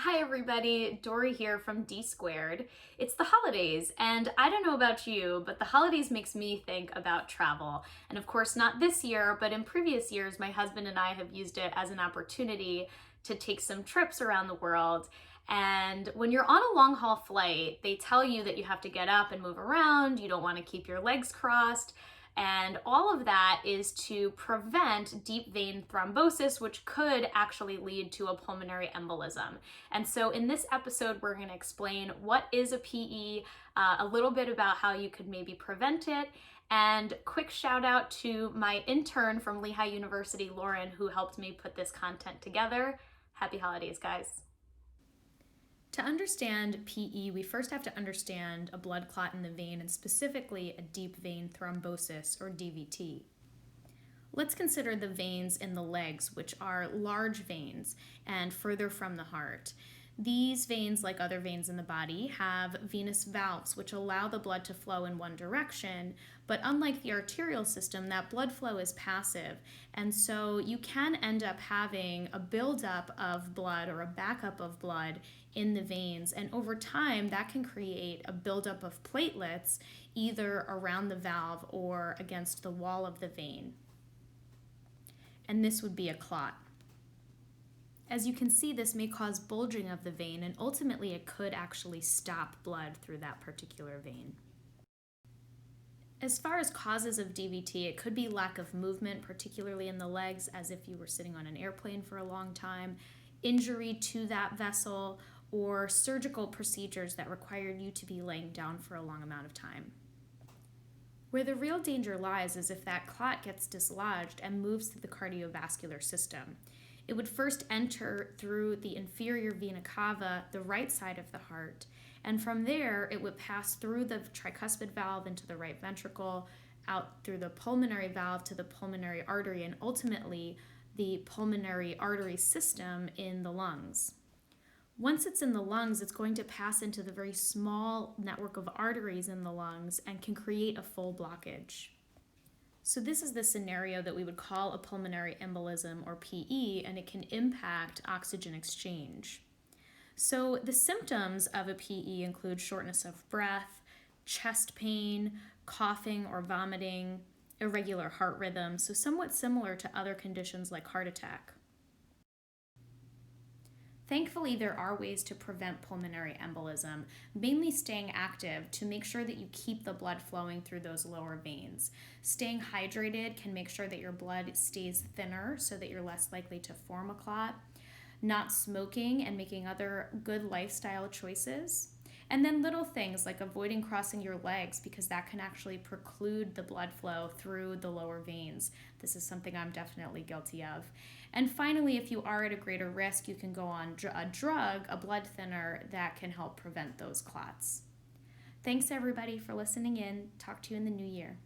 Hi everybody, Dori here from D Squared. It's the holidays, and I don't know about you, but the holidays makes me think about travel. And of course, not this year, but in previous years, my husband and I have used it as an opportunity to take some trips around the world. And when you're on a long haul flight, they tell you that you have to get up and move around, you don't want to keep your legs crossed. And all of that is to prevent deep vein thrombosis, which could actually lead to a pulmonary embolism. And so in this episode, we're going to explain what is a PE, a little bit about how you could maybe prevent it, and quick shout out to my intern from Lehigh University, Lauren, who helped me put this content together. Happy holidays, guys. To understand PE, we first have to understand a blood clot in the vein, and specifically a deep vein thrombosis, or DVT. Let's consider the veins in the legs, which are large veins and further from the heart. These veins, like other veins in the body, have venous valves which allow the blood to flow in one direction, but unlike the arterial system, that blood flow is passive, and so you can end up having a buildup of blood or a backup of blood in the veins, and over time that can create a buildup of platelets either around the valve or against the wall of the vein, and this would be a clot. As you can see, this may cause bulging of the vein, and ultimately it could actually stop blood through that particular vein. As far as causes of DVT, it could be lack of movement, particularly in the legs, as if you were sitting on an airplane for a long time, injury to that vessel, or surgical procedures that required you to be laying down for a long amount of time. Where the real danger lies is if that clot gets dislodged and moves through the cardiovascular system. It would first enter through the inferior vena cava, the right side of the heart, and from there it would pass through the tricuspid valve into the right ventricle, out through the pulmonary valve to the pulmonary artery, and ultimately the pulmonary artery system in the lungs. Once it's in the lungs, it's going to pass into the very small network of arteries in the lungs and can create a full blockage. So this is the scenario that we would call a pulmonary embolism, or PE, and it can impact oxygen exchange. So the symptoms of a PE include shortness of breath, chest pain, coughing or vomiting, irregular heart rhythm, so somewhat similar to other conditions like heart attack. Thankfully, there are ways to prevent pulmonary embolism, mainly staying active to make sure that you keep the blood flowing through those lower veins. Staying hydrated can make sure that your blood stays thinner so that you're less likely to form a clot. Not smoking and making other good lifestyle choices. And then little things like avoiding crossing your legs, because that can actually preclude the blood flow through the lower veins. This is something I'm definitely guilty of. And finally, if you are at a greater risk, you can go on a drug, a blood thinner, that can help prevent those clots. Thanks everybody for listening in. Talk to you in the new year.